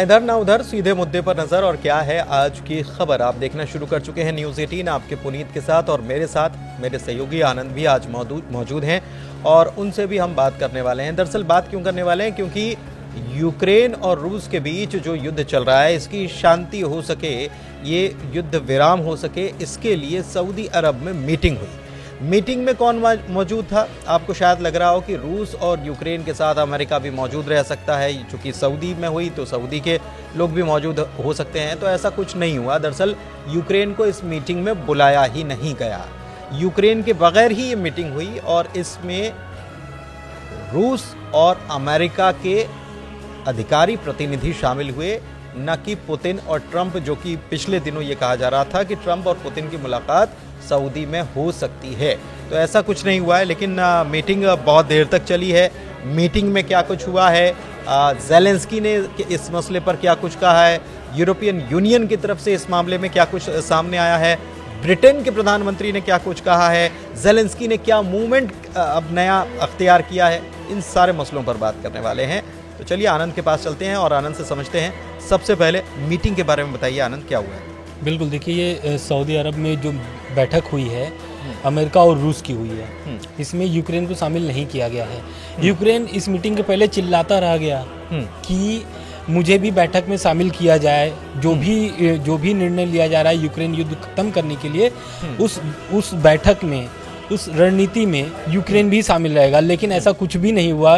ना इधर ना उधर, सीधे मुद्दे पर नजर। और क्या है आज की खबर, आप देखना शुरू कर चुके हैं न्यूज़ 18 आपके पुनीत के साथ, और मेरे साथ मेरे सहयोगी आनंद भी आज मौजूद हैं और उनसे भी हम बात करने वाले हैं। दरअसल बात क्यों करने वाले हैं, क्योंकि यूक्रेन और रूस के बीच जो युद्ध चल रहा है, इसकी शांति हो सके, ये युद्ध विराम हो सके, इसके लिए सऊदी अरब में मीटिंग हुई। मीटिंग में कौन मौजूद था? आपको शायद लग रहा हो कि रूस और यूक्रेन के साथ अमेरिका भी मौजूद रह सकता है, चूँकि सऊदी में हुई तो सऊदी के लोग भी मौजूद हो सकते हैं। तो ऐसा कुछ नहीं हुआ। दरअसल यूक्रेन को इस मीटिंग में बुलाया ही नहीं गया, यूक्रेन के बगैर ही ये मीटिंग हुई और इसमें रूस और अमेरिका के अधिकारी प्रतिनिधि शामिल हुए, न कि पुतिन और ट्रंप, जो कि पिछले दिनों ये कहा जा रहा था कि ट्रंप और पुतिन की मुलाकात सऊदी में हो सकती है। तो ऐसा कुछ नहीं हुआ है, लेकिन मीटिंग बहुत देर तक चली है। मीटिंग में क्या कुछ हुआ है, ज़ेलेंस्की ने इस मसले पर क्या कुछ कहा है, यूरोपियन यूनियन की तरफ से इस मामले में क्या कुछ सामने आया है, ब्रिटेन के प्रधानमंत्री ने क्या कुछ कहा है, ज़ेलेंस्की ने क्या मूवमेंट अब नया अख्तियार किया है, इन सारे मसलों पर बात करने वाले हैं। तो चलिए आनंद के पास चलते हैं और आनंद से समझते हैं। सबसे पहले मीटिंग के बारे में बताइए आनंद, क्या हुआ है? बिल्कुल, देखिए ये सऊदी अरब में जो बैठक हुई है अमेरिका और रूस की हुई है, इसमें यूक्रेन को शामिल नहीं किया गया है। यूक्रेन इस मीटिंग के पहले चिल्लाता रह गया कि मुझे भी बैठक में शामिल किया जाए, जो भी निर्णय लिया जा रहा है यूक्रेन युद्ध खत्म करने के लिए, उस बैठक में, उस रणनीति में यूक्रेन भी शामिल रहेगा। लेकिन ऐसा कुछ भी नहीं हुआ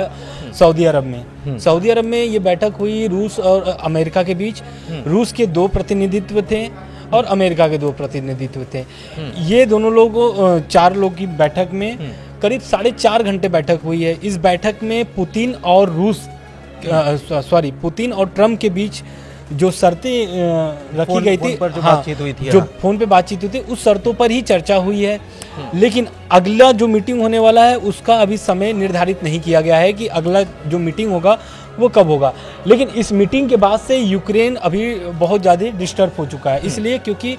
सऊदी अरब में। सऊदी अरब में ये बैठक हुई रूस और अमेरिका के बीच। रूस के 2 प्रतिनिधित्व थे और अमेरिका के 2 प्रतिनिधित्व थे। ये दोनों लोग 4 लोग की बैठक में करीब 4.5 घंटे बैठक हुई है। इस बैठक में पुतिन और ट्रंप के बीच जो शर्तें रखी गई थी, बातचीत हुई थी, जो फोन पे बातचीत हुई थी, उस शर्तों पर ही चर्चा हुई है। लेकिन अगला जो मीटिंग होने वाला है उसका अभी समय निर्धारित नहीं किया गया है कि अगला जो मीटिंग होगा वो कब होगा। लेकिन इस मीटिंग के बाद से यूक्रेन अभी बहुत ज़्यादा डिस्टर्ब हो चुका है, इसलिए क्योंकि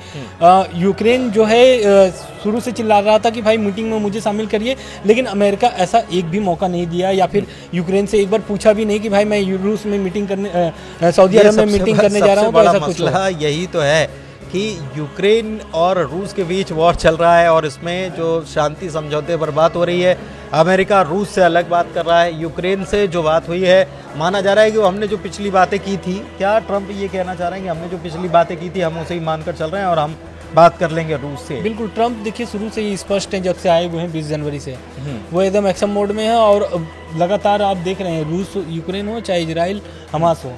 यूक्रेन जो है शुरू से चिल्ला रहा था कि भाई मीटिंग में मुझे शामिल करिए, लेकिन अमेरिका ऐसा एक भी मौका नहीं दिया, या फिर यूक्रेन से एक बार पूछा भी नहीं कि भाई मैं रूस में मीटिंग करने, सऊदी अरब में मीटिंग करने जा रहा हूँ। तो ऐसा कुछ यही तो है कि यूक्रेन और रूस के बीच वॉर चल रहा है और इसमें जो शांति समझौते पर बात हो रही है, अमेरिका रूस से अलग बात कर रहा है। यूक्रेन से जो बात हुई है, माना जा रहा है कि हमने जो पिछली बातें की थी, क्या ट्रंप ये कहना चाह रहे हैं कि हमने जो पिछली बातें की थी हम उसे ही मानकर चल रहे हैं और हम बात कर लेंगे रूस से? बिल्कुल, ट्रंप देखिए शुरू से ही स्पष्ट है, जब से आए हुए हैं 20 जनवरी से वो एकदम एक्शन मोड में है। और लगातार आप देख रहे हैं, रूस यूक्रेन हो चाहे इजराइल हमास हो,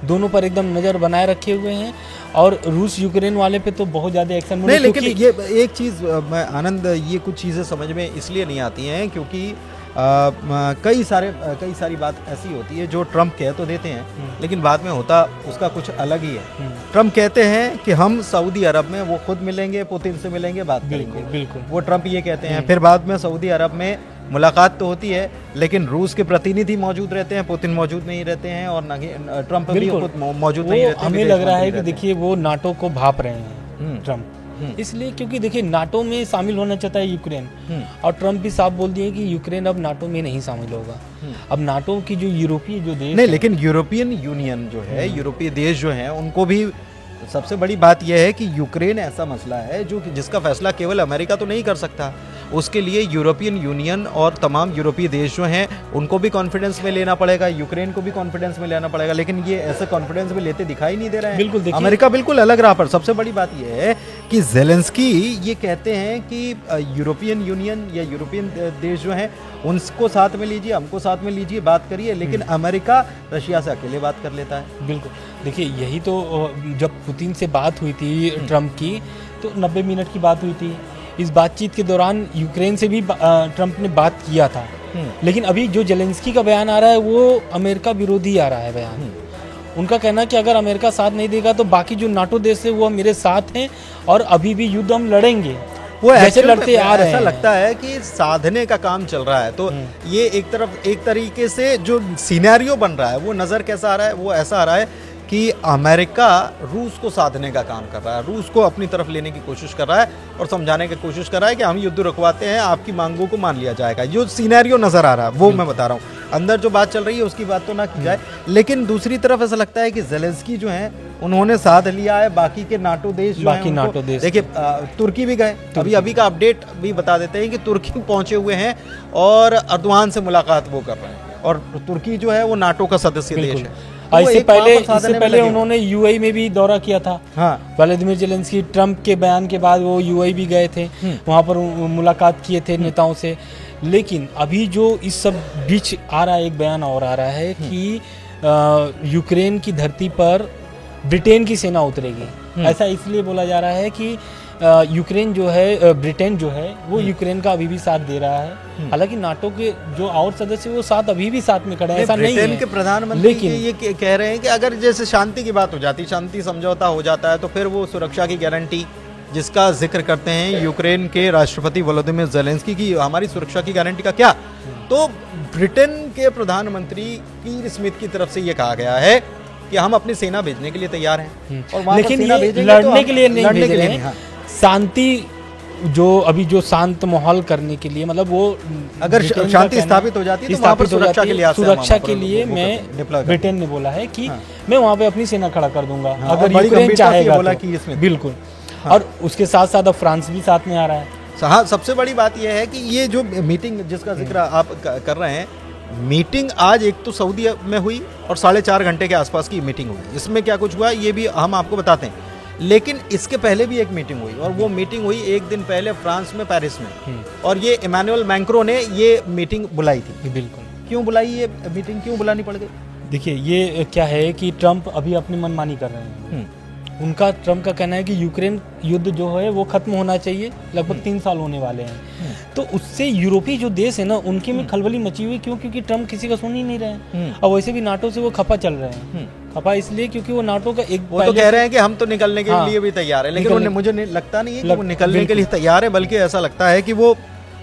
दोनों पर एकदम नज़र बनाए रखे हुए हैं। और रूस यूक्रेन वाले पे तो बहुत ज़्यादा एक्शन नहीं, लेकिन ये एक चीज़ मैं आनंद, ये कुछ चीज़ें समझ में इसलिए नहीं आती हैं क्योंकि कई सारी बात ऐसी होती है जो ट्रंप कह तो देते हैं, लेकिन बाद में होता उसका कुछ अलग ही है। ट्रंप कहते हैं कि हम सऊदी अरब में वो खुद मिलेंगे, पुतिन से मिलेंगे, बात करेंगे। बिल्कुल वो ट्रंप ये कहते हैं। फिर बाद में सऊदी अरब में मुलाकात तो होती है, लेकिन रूस के प्रतिनिधि मौजूद रहते हैं, पुतिन मौजूद नहीं रहते हैं और ना ट्रंप भी खुद मौजूद नहीं रहते। हमें लग रहा है कि देखिए वो नाटो को भाप रहे हैं ट्रंप, इसलिए क्योंकि देखिए नाटो में शामिल होना चाहता है यूक्रेन, और ट्रंप भी साफ बोल दिए कि यूक्रेन अब नाटो में नहीं शामिल होगा। अब नाटो की जो यूरोपीय जो देश नहीं, लेकिन यूरोपियन यूनियन जो है, यूरोपीय देश जो हैं, उनको भी सबसे बड़ी बात यह है कि यूक्रेन ऐसा मसला है जिसका फैसला केवल अमेरिका तो नहीं कर सकता। उसके लिए यूरोपियन यूनियन और तमाम यूरोपीय देश जो हैं उनको भी कॉन्फिडेंस में लेना पड़ेगा, यूक्रेन को भी कॉन्फिडेंस में लेना पड़ेगा, लेकिन ये ऐसे कॉन्फिडेंस में लेते दिखाई नहीं दे रहे हैं। बिल्कुल, अमेरिका बिल्कुल अलग राह पर। सबसे बड़ी बात यह है कि ज़ेलेंस्की ये कहते हैं कि यूरोपियन यूनियन या यूरोपियन देश जो हैं उनको साथ में लीजिए, हमको साथ में लीजिए, बात करिए, लेकिन अमेरिका रशिया से अकेले बात कर लेता है। बिल्कुल, देखिए यही तो जब पुतिन से बात हुई थी ट्रंप की, तो 90 मिनट की बात हुई थी। इस बातचीत के दौरान यूक्रेन से भी ट्रंप ने बात किया था, लेकिन अभी जो ज़ेलेंस्की का बयान आ रहा है वो अमेरिका विरोधी आ रहा है बयान। उनका कहना है कि अगर अमेरिका साथ नहीं देगा तो बाकी जो नाटो देश है वो मेरे साथ हैं और अभी भी युद्ध हम लड़ेंगे, वो जैसे लड़ते आ रहे हैं। ऐसा लगता है कि साधने का काम चल रहा है। तो ये एक तरीके से जो सिनेरियो बन रहा है वो नज़र कैसा आ रहा है, वो ऐसा आ रहा है कि अमेरिका रूस को साधने का काम कर रहा है, रूस को अपनी तरफ लेने की कोशिश कर रहा है और समझाने की कोशिश कर रहा है कि हम युद्ध रुकवाते हैं, आपकी मांगों को मान लिया जाएगा। जो सिनेरियो नज़र आ रहा है वो मैं बता रहा हूँ, अंदर जो बात चल रही है उसकी बात तो ना की जाए, लेकिन दूसरी तरफ ऐसा लगता है कि ज़ेलेंस्की जो है उन्होंने साध लिया है बाकी के नाटो देश जो बाकी नाटो देश देखिए तुर्की भी गए, अभी का अपडेट भी बता देते हैं कि तुर्की पहुंचे हुए हैं और अर्दवान से मुलाकात वो कर रहे हैं, और तुर्की जो है वो नाटो का सदस्य देश है। इससे पहले उन्होंने यूएई में भी दौरा किया था। हाँ, व्लादिमीर ज़ेलेंस्की ट्रंप के बयान के बाद वो यूएई भी गए थे, वहाँ पर मुलाकात किए थे नेताओं से। लेकिन अभी जो इस सब बीच आ रहा है, एक बयान और आ रहा है कि यूक्रेन की धरती पर ब्रिटेन की सेना उतरेगी। ऐसा इसलिए बोला जा रहा है कि यूक्रेन जो है, ब्रिटेन जो है वो यूक्रेन का अभी भी साथ दे रहा है। हालांकि नाटो के जो और सदस्य वो साथ अभी भी साथ में खड़े हैं, ऐसा नहीं है। ब्रिटेन के प्रधानमंत्री लेकिन ये कह रहे हैं कि अगर जैसे शांति की बात हो जाती, शांति समझौता हो जाता है, तो फिर वो सुरक्षा की गारंटी जिसका जिक्र करते हैं यूक्रेन के राष्ट्रपति वोलोदिमीर ज़ेलेंस्की की, हमारी सुरक्षा की गारंटी का क्या? तो ब्रिटेन के प्रधानमंत्री कीर स्मिथ की तरफ से ये कहा गया है कि हम अपनी सेना भेजने के लिए तैयार हैं, और लेकिन ये लड़ने के लिए नहीं भेज रहे हैं, शांति जो अभी जो शांत माहौल करने के लिए, मतलब वो अगर शांति स्थापित हो जाती है तो वहाँ पर सुरक्षा के लिए मैं ब्रिटेन ने बोला है कि मैं वहाँ पे अपनी सेना खड़ा कर दूंगा अगर यूक्रेन चाहेगा तो। बिल्कुल, और उसके साथ साथ अब फ्रांस भी साथ में आ रहा है। हाँ, सबसे बड़ी बात यह है कि ये जो मीटिंग जिसका जिक्र आप कर रहे हैं, मीटिंग आज एक तो सऊदी में हुई और 4.5 घंटे के आसपास की मीटिंग हुई। इसमें क्या कुछ हुआ ये भी हम आपको बताते हैं, लेकिन इसके पहले भी एक मीटिंग हुई, और वो मीटिंग हुई एक दिन पहले फ्रांस में, पेरिस में, और ये इमैनुअल मैक्रो ने ये मीटिंग बुलाई थी। बिल्कुल, क्यों बुलाई ये मीटिंग, क्यों बुलानी पड़ गई? देखिए, ये क्या है कि ट्रंप अभी अपनी मनमानी कर रहे हैं। उनका, ट्रंप का कहना है कि यूक्रेन युद्ध जो है वो खत्म होना चाहिए, लगभग 3 साल होने वाले हैं। तो उससे यूरोपीय जो देश है ना, उनके में खलबली मची हुई। क्यों? क्योंकि ट्रंप किसी का सुन ही नहीं रहे हैं, और वैसे भी नाटो से वो खफा चल रहे हैं। खफा इसलिए क्योंकि वो नाटो का एक, वो तो कह रहे हैं कि हम तो निकलने के लिए भी तैयार है, लेकिन मुझे लगता नहीं है कि वो निकलने के लिए तैयार है, बल्कि ऐसा लगता है कि वो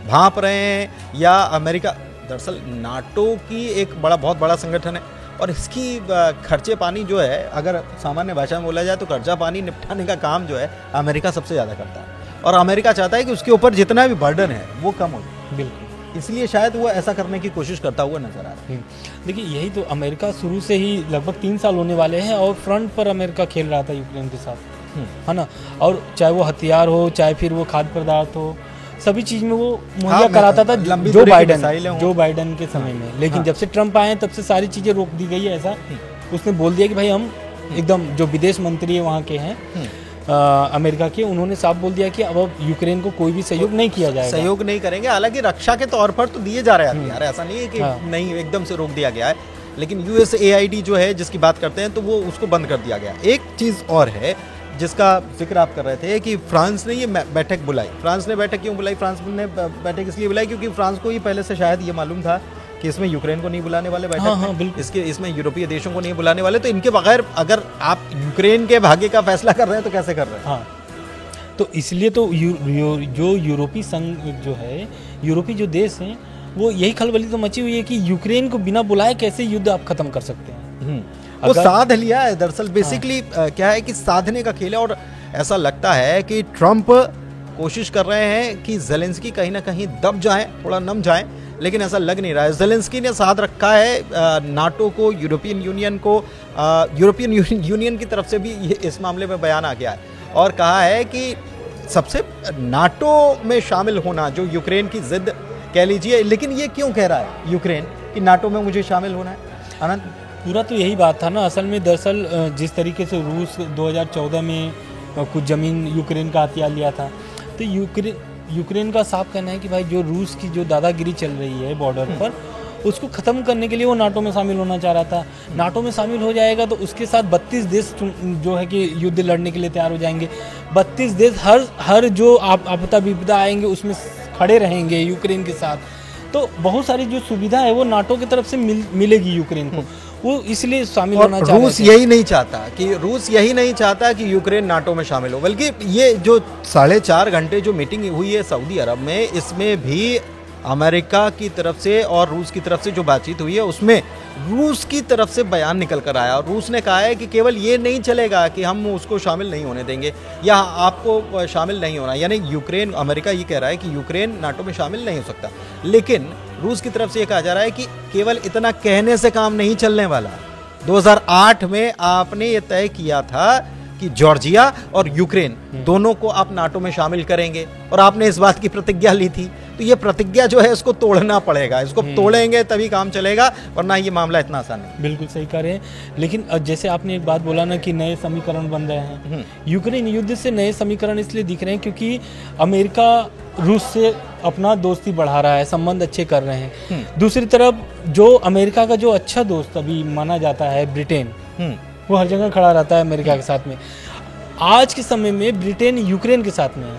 भांप रहे हैं, या अमेरिका दरअसल नाटो की एक बहुत बड़ा संगठन है, और इसकी खर्चे पानी जो है, अगर सामान्य भाषा में बोला जाए तो खर्चा पानी निपटाने का काम जो है अमेरिका सबसे ज़्यादा करता है, और अमेरिका चाहता है कि उसके ऊपर जितना भी बर्डन है वो कम हो जाए। बिल्कुल, इसलिए शायद वो ऐसा करने की कोशिश करता हुआ नजर आ रहा है। देखिए, यही तो अमेरिका शुरू से ही लगभग 3 साल होने वाले हैं, और फ्रंट पर अमेरिका खेल रहा था यूक्रेन के साथ, है ना। और चाहे वो हथियार हो, चाहे फिर वो खाद्य पदार्थ हो, सभी चीज में वो मुहैया कराता था जो बाइडन के समय में। लेकिन जब से ट्रंप आए तब से सारी चीजें रोक दी गई है। ऐसा उसने बोल दिया कि भाई हम एकदम, जो विदेश मंत्री है वहाँ के हैं अमेरिका के, उन्होंने साफ बोल दिया कि अब यूक्रेन को कोई भी सहयोग नहीं किया जाएगा, सहयोग नहीं करेंगे। हालांकि रक्षा के तौर पर तो दिए जा रहे हैं हथियार, ऐसा नहीं है कि नहीं एकदम से रोक दिया गया है, लेकिन USAID जो है जिसकी बात करते हैं तो वो उसको बंद कर दिया गया। एक चीज और है जिसका जिक्र आप कर रहे थे कि फ्रांस ने ये बैठक बुलाई। फ्रांस ने बैठक क्यों बुलाई? फ्रांस ने बैठक इसलिए बुलाई क्योंकि फ्रांस को ही पहले से शायद ये मालूम था कि इसमें यूक्रेन को नहीं बुलाने वाले बैठक में, इसमें यूरोपीय देशों को नहीं बुलाने वाले, तो इनके बगैर अगर आप यूक्रेन के भाग्य का फैसला कर रहे हैं तो कैसे कर रहे हैं? हाँ, तो इसलिए तो जो यूरोपीय संघ जो है, यूरोपीय जो देश हैं, वो यही खलबली तो मची हुई है कि यूक्रेन को बिना बुलाए कैसे युद्ध आप खत्म कर सकते हैं। वो साध लिया है दरअसल, बेसिकली क्या है कि साधने का खेल है, और ऐसा लगता है कि ट्रंप कोशिश कर रहे हैं कि ज़ेलेंस्की कहीं ना कहीं दब जाए, थोड़ा नम जाए, लेकिन ऐसा लग नहीं रहा है। ज़ेलेंस्की ने साध रखा है नाटो को, यूरोपियन यूनियन को। यूरोपियन यूनियन की तरफ से भी इस मामले में बयान आ गया है, और कहा है कि सबसे नाटो में शामिल होना, जो यूक्रेन की जिद कह लीजिए, लेकिन ये क्यों कह रहा है यूक्रेन कि नाटो में मुझे शामिल होना है? आनंद, पूरा तो यही बात था ना असल में। दरअसल जिस तरीके से रूस 2014 में कुछ ज़मीन यूक्रेन का हथिया लिया था, तो यूक्रेन का साफ कहना है कि भाई जो रूस की जो दादागिरी चल रही है बॉर्डर पर, उसको ख़त्म करने के लिए वो नाटो में शामिल होना चाह रहा था। नाटो में शामिल हो जाएगा तो उसके साथ 32 देश जो है कि युद्ध लड़ने के लिए तैयार हो जाएंगे। 32 देश हर जो आपदा विपदा आएंगे उसमें खड़े रहेंगे यूक्रेन के साथ। तो बहुत सारी जो सुविधा है वो नाटो की तरफ से मिलेगी यूक्रेन को, वो इसलिए शामिल होना चाहता है। रूस यही नहीं चाहता कि यूक्रेन नाटो में शामिल हो, बल्कि ये जो 4.5 घंटे जो मीटिंग हुई है सऊदी अरब में, इसमें भी अमेरिका की तरफ से और रूस की तरफ से जो बातचीत हुई है उसमें रूस की तरफ से बयान निकल कर आया और रूस ने कहा है कि केवल ये नहीं चलेगा कि हम उसको शामिल नहीं होने देंगे या आपको शामिल नहीं होना, यानी यूक्रेन, अमेरिका ये कह रहा है कि यूक्रेन नाटो में शामिल नहीं हो सकता। लेकिन रूस की तरफ से ये कहा जा रहा है कि केवल इतना कहने से काम नहीं चलने वाला। 2008 में आपने ये तय किया था कि जॉर्जिया और यूक्रेन दोनों को आप नाटो में शामिल करेंगे और आपने इस बात की प्रतिज्ञा ली थी, तो ये प्रतिज्ञा जो है इसको तोड़ना पड़ेगा, इसको तोड़ेंगे तभी काम चलेगा, वरना ये मामला इतना आसान नहीं। बिल्कुल सही कह रहे हैं, लेकिन जैसे आपने एक बात बोला ना कि नए समीकरण बन रहे हैं, यूक्रेन युद्ध से नए समीकरण इसलिए दिख रहे हैं क्योंकि अमेरिका रूस से अपना दोस्ती बढ़ा रहा है, संबंध अच्छे कर रहे हैं। दूसरी तरफ जो अमेरिका का जो अच्छा दोस्त अभी माना जाता है ब्रिटेन, वो हर जगह खड़ा रहता है अमेरिका के साथ में। आज के समय में ब्रिटेन यूक्रेन के साथ में है,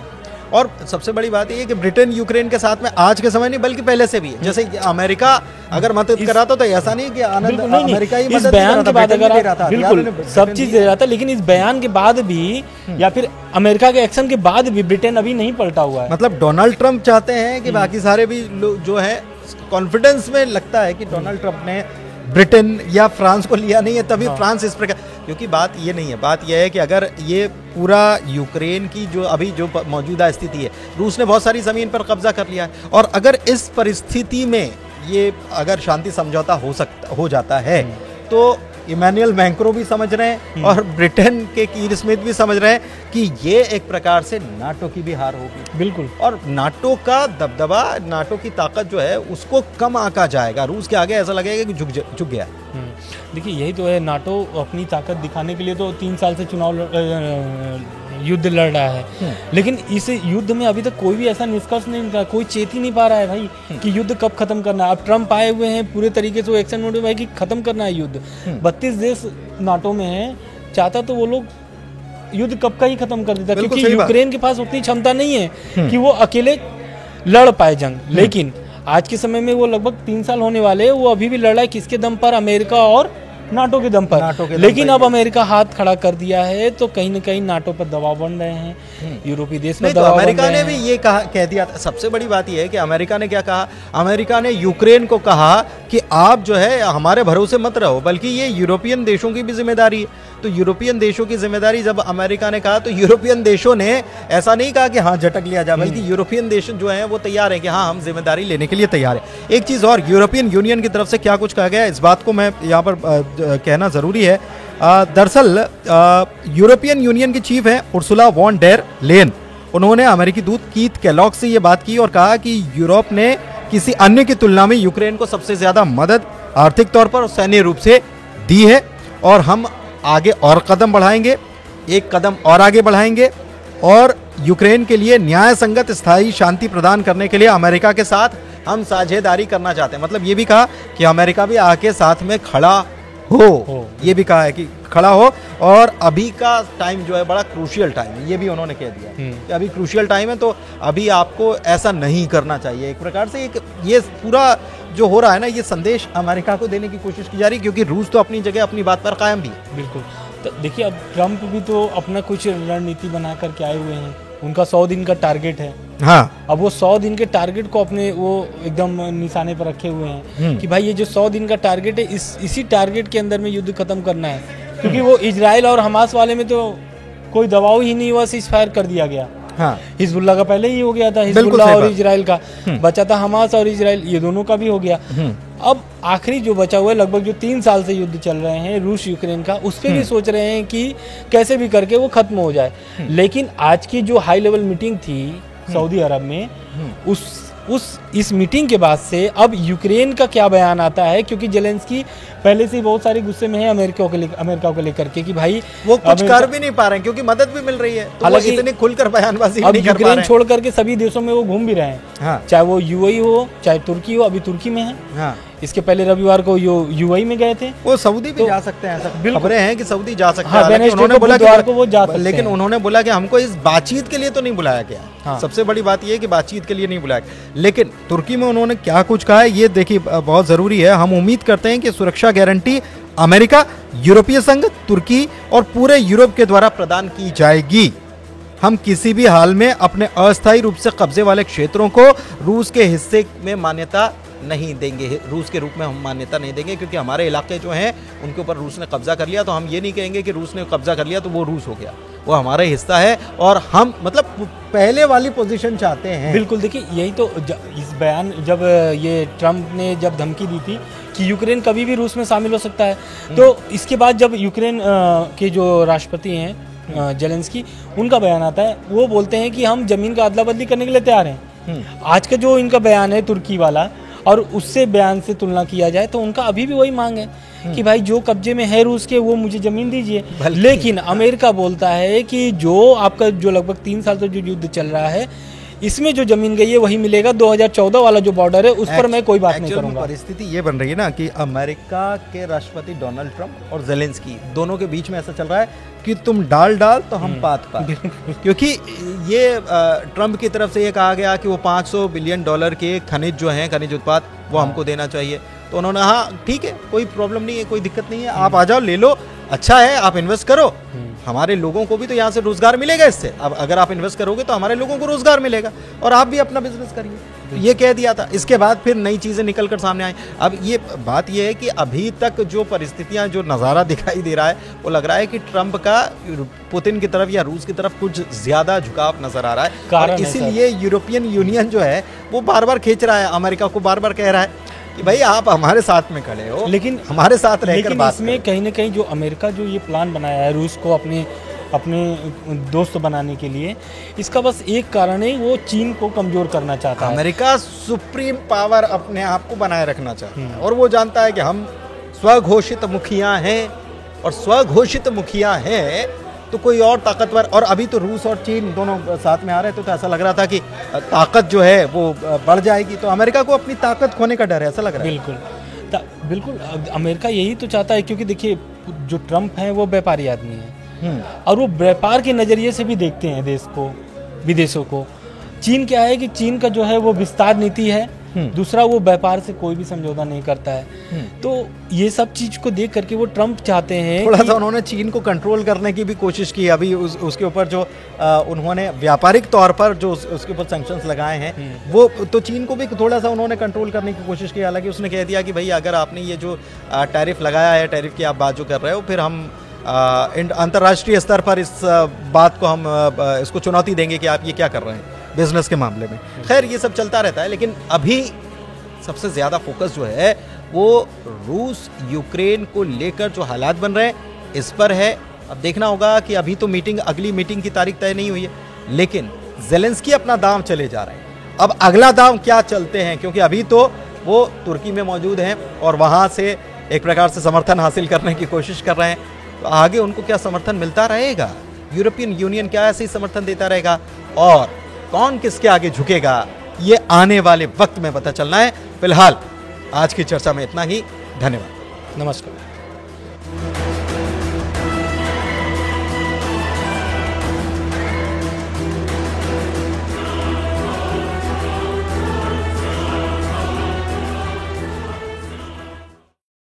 और सबसे बड़ी बात यह है कि ब्रिटेन यूक्रेन के साथ में आज के समय नहीं बल्कि पहले से भी है। जैसे अमेरिका अगर मदद कराता तो ऐसा नहीं कि आनंद अमेरिका ही इस बयान के बाद अगर बिल्कुल सब चीज दे रहा था, लेकिन इस बयान के बाद भी या फिर अमेरिका के एक्शन के बाद भी ब्रिटेन अभी नहीं पलटा हुआ है। मतलब डोनाल्ड ट्रंप चाहते हैं कि बाकी सारे भी लोग जो है कॉन्फिडेंस में लगता है कि डोनाल्ड ट्रंप ने ब्रिटेन या फ्रांस को लिया नहीं है, तभी फ्रांस इस प्रकार, क्योंकि बात ये नहीं है, बात यह है कि अगर ये पूरा यूक्रेन की जो अभी जो मौजूदा स्थिति है, रूस ने बहुत सारी ज़मीन पर कब्जा कर लिया है, और अगर इस परिस्थिति में ये अगर शांति समझौता हो जाता है तो इमैनुअल मैक्रों भी समझ रहे हैं और ब्रिटेन के कीर स्मिथ भी समझ रहे हैं कि ये एक प्रकार से नाटो की भी हार होगी। बिल्कुल, और नाटो का दबदबा, नाटो की ताकत जो है उसको कम आंका जाएगा, रूस के आगे ऐसा लगेगा कि झुक गया। देखिए यही तो है, नाटो अपनी ताकत दिखाने के लिए तो 3 साल से युद्ध लड़ रहा है, लेकिन इस युद्ध में अभी तक कोई भी ऐसा निष्कर्ष नहीं निकला, कोई चेत ही नहीं पा रहा है भाई कि युद्ध कब खत्म करना है। अब ट्रंप आए हुए हैं पूरे तरीके से एक्शन मोड में भाई कि खत्म करना है युद्ध। 32 देश नाटो में है, चाहता तो वो लोग युद्ध कब का ही खत्म कर देता, क्योंकि यूक्रेन के पास उतनी क्षमता नहीं है कि वो अकेले लड़ पाए जंग। लेकिन आज के समय में वो लगभग 3 साल होने वाले हैं, वो अभी भी लड़ रहा है किसके दम पर, अमेरिका और नाटो के दम पर। लेकिन अब अमेरिका हाथ खड़ा कर दिया है तो कहीं न कहीं नाटो पर दबाव बन रहे हैं, यूरोपीय देश पर दबाव बन रहे हैं। अमेरिका ने भी ये कह दिया था। सबसे बड़ी बात यह है कि अमेरिका ने क्या कहा, अमेरिका ने यूक्रेन को कहा कि आप जो है हमारे भरोसे मत रहो, बल्कि ये यूरोपियन देशों की भी जिम्मेदारी है। तो यूरोपियन देशों की जिम्मेदारी जब अमेरिका ने कहा तो यूरोपियन देशों ने ऐसा नहीं कहा कि हाँ झटक लिया जाए, बल्कि यूरोपियन देश जो हैं वो तैयार हैं कि हाँ हम जिम्मेदारी लेने के लिए तैयार हैं। एक चीज़ और, यूरोपियन यूनियन की तरफ से क्या कुछ कहा गया, इस बात को मैं यहाँ पर कहना ज़रूरी है। दरअसल यूरोपियन यूनियन की चीफ हैं उर्सुला वॉन डेर लेन, उन्होंने अमेरिकी दूत कीथ केलॉग से ये बात की और कहा कि यूरोप ने किसी अन्य की तुलना में यूक्रेन को सबसे ज़्यादा मदद आर्थिक तौर पर और सैन्य रूप से दी है, और हम आगे और कदम बढ़ाएंगे, एक कदम और आगे बढ़ाएंगे, और यूक्रेन के लिए न्याय संगत स्थायी शांति प्रदान करने के लिए अमेरिका के साथ हम साझेदारी करना चाहते हैं। मतलब ये भी कहा कि अमेरिका भी आके साथ में खड़ा हो, ये भी कहा है कि खड़ा हो, और अभी का टाइम जो है बड़ा क्रूशियल टाइम है, ये भी उन्होंने कह दिया कि अभी क्रूशियल टाइम है, तो अभी आपको ऐसा नहीं करना चाहिए। एक प्रकार से ये पूरा जो हो रहा है ना, ये संदेश अमेरिका को देने की कोशिश की जा रही है, क्योंकि रूस तो अपनी जगह अपनी बात पर कायम भी है। बिल्कुल, तो देखिए अब ट्रंप भी तो अपना कुछ रणनीति बना करके आए हुए हैं, उनका 100 दिन का टारगेट है। हाँ, अब वो 100 दिन के टारगेट को अपने वो एकदम निशाने पर रखे हुए हैं कि भाई ये जो 100 दिन का टारगेट है, इसी टारगेट के अंदर में युद्ध खत्म करना है, क्योंकि वो इजराइल और हमास वाले में तो कोई दबाव ही नहीं हुआ, सीज फायर कर दिया गया। हाँ, हिजबुल्लाह का पहले ही हो गया था, हिजबुल्लाह और इजराइल का बचा था, हमास और इजराइल ये दोनों का भी हो गया। अब आखिरी जो बचा हुआ है, लगभग जो 3 साल से युद्ध चल रहे हैं रूस यूक्रेन का, उस पर भी सोच रहे हैं कि कैसे भी करके वो खत्म हो जाए। लेकिन आज की जो हाई लेवल मीटिंग थी सऊदी अरब में, इस मीटिंग के बाद से अब यूक्रेन का क्या बयान आता है, क्योंकि जेलेंस्की पहले से ही बहुत सारे गुस्से में है अमेरिका को लेकर के कि भाई वो कुछ कर भी नहीं पा रहे हैं, क्योंकि मदद भी मिल रही है, तो वो इतने खुलकर बयानबाजी नहीं कर पा रहे हैं। यूक्रेन छोड़ करके सभी देशों में वो घूम भी रहे हैं। हाँ, चाहे वो यूएई हो चाहे तुर्की हो, अभी तुर्की में है। हाँ, इसके पहले रविवार को यूएई में गए थे, वो सऊदी भी जा सकते हैं, ऐसा खबरें हैं कि सऊदी जा सकते हैं। उन्होंने बोला कि वो जा सकते हैं, लेकिन उन्होंने बोला कि हमको इस बातचीत के लिए तो नहीं बुलाया गया। सबसे बड़ी बात यह है कि बातचीत के लिए नहीं बुलाया गया। लेकिन तुर्की में उन्होंने क्या कुछ कहा है ये देखिए, बहुत जरूरी है। हम उम्मीद करते हैं कि सुरक्षा गारंटी अमेरिका, यूरोपीय संघ, तुर्की और पूरे यूरोप के द्वारा प्रदान की जाएगी। हम किसी भी हाल में अपने अस्थायी रूप से कब्जे वाले क्षेत्रों को रूस के हिस्से में मान्यता नहीं देंगे, रूस के रूप में हम मान्यता नहीं देंगे, क्योंकि हमारे इलाके जो हैं उनके ऊपर रूस ने कब्जा कर लिया। तो हम ये नहीं कहेंगे कि रूस ने कब्जा कर लिया तो वो रूस हो गया, वो हमारा हिस्सा है और हम मतलब पहले वाली पोजीशन चाहते हैं। बिल्कुल, देखिए यही तो इस बयान जब ये ट्रम्प ने जब धमकी दी थी कि यूक्रेन कभी भी रूस में शामिल हो सकता है, तो इसके बाद जब यूक्रेन के जो राष्ट्रपति हैं जेलेंस्की, उनका बयान आता है, वो बोलते हैं कि हम जमीन का अदला बदली करने के लिए तैयार हैं। आज का जो इनका बयान है तुर्की वाला, और उससे बयान से तुलना किया जाए तो उनका अभी भी वही मांग है कि भाई जो कब्जे में है रूस के वो मुझे जमीन दीजिए। लेकिन अमेरिका बोलता है कि जो आपका जो लगभग 3 साल से जो युद्ध चल रहा है इसमें जो जमीन गई है वही मिलेगा। 2014 वाला जो बॉर्डर है उस पर मैं कोई बात नहीं करूंगा। परिस्थिति ये बन रही है ना कि अमेरिका के राष्ट्रपति डोनाल्ड ट्रंप और जेलेंस्की दोनों के बीच में ऐसा चल रहा है कि तुम डाल तो हम पात क्योंकि ये ट्रंप की तरफ से ये कहा गया कि वो $500 बिलियन के खनिज जो हैं, खनिज उत्पाद, वो हमको देना चाहिए। तो उन्होंने हाँ ठीक है, कोई प्रॉब्लम नहीं है, कोई दिक्कत नहीं है, आप आ जाओ, ले लो, अच्छा है, आप इन्वेस्ट करो, हमारे लोगों को भी तो यहाँ से रोजगार मिलेगा इससे। अब अगर आप इन्वेस्ट करोगे तो हमारे लोगों को रोजगार मिलेगा और आप भी अपना बिजनेस करिए। तो ये कह दिया था। इसके बाद फिर नई चीजें निकल कर सामने आई। अब ये बात ये है कि अभी तक जो परिस्थितियां, जो नज़ारा दिखाई दे रहा है, वो लग रहा है कि ट्रंप का पुतिन की तरफ या रूस की तरफ कुछ ज्यादा झुकाव नजर आ रहा है और इसीलिए यूरोपियन यूनियन जो है वो बार बार खींच रहा है, अमेरिका को बार बार कह रहा है कि भाई आप हमारे साथ में खड़े हो, लेकिन हमारे साथ रहकर बात इसमें कहीं ना कहीं जो अमेरिका जो ये प्लान बनाया है रूस को अपने दोस्त बनाने के लिए, इसका बस एक कारण है, वो चीन को कमजोर करना चाहता है। अमेरिका सुप्रीम पावर अपने आप को बनाए रखना चाहता है और वो जानता है कि हम स्वघोषित मुखिया हैं और स्वघोषित मुखिया हैं तो कोई और ताकतवर, और अभी तो रूस और चीन दोनों साथ में आ रहे थे तो ऐसा लग रहा था कि ताकत जो है वो बढ़ जाएगी। तो अमेरिका को अपनी ताकत खोने का डर है, ऐसा लग रहा है। बिल्कुल अमेरिका यही तो चाहता है, क्योंकि देखिए जो ट्रंप है वो व्यापारी आदमी है और वो व्यापार के नज़रिए से भी देखते हैं देश को, विदेशों को। चीन क्या है कि चीन का जो है वो विस्तार नीति है, दूसरा वो व्यापार से कोई भी समझौता नहीं करता है। तो ये सब चीज को देख करके वो ट्रंप चाहते हैं थोड़ा सा उन्होंने चीन को कंट्रोल करने की भी कोशिश की। अभी उसके ऊपर जो उन्होंने व्यापारिक तौर पर जो उसके ऊपर सैंक्शंस लगाए हैं वो तो चीन को भी थोड़ा सा उन्होंने कंट्रोल करने की कोशिश की। हालांकि उसने कह दिया कि भाई अगर आपने ये जो टैरिफ लगाया है, टैरिफ की आप बात जो कर रहे हो, फिर हम अंतर्राष्ट्रीय स्तर पर इस बात को हम इसको चुनौती देंगे कि आप ये क्या कर रहे हैं बिजनेस के मामले में। खैर ये सब चलता रहता है, लेकिन अभी सबसे ज़्यादा फोकस जो है वो रूस यूक्रेन को लेकर जो हालात बन रहे हैं इस पर है। अब देखना होगा कि अभी तो अगली मीटिंग की तारीख तय नहीं हुई है, लेकिन जेलेंस्की अपना दांव चले जा रहे हैं। अब अगला दांव क्या चलते हैं, क्योंकि अभी तो वो तुर्की में मौजूद हैं और वहाँ से एक प्रकार से समर्थन हासिल करने की कोशिश कर रहे हैं। तो आगे उनको क्या समर्थन मिलता रहेगा, यूरोपियन यूनियन क्या ऐसे ही समर्थन देता रहेगा और कौन किसके आगे झुकेगा, ये आने वाले वक्त में पता चलना है। फिलहाल आज की चर्चा में इतना ही। धन्यवाद, नमस्कार।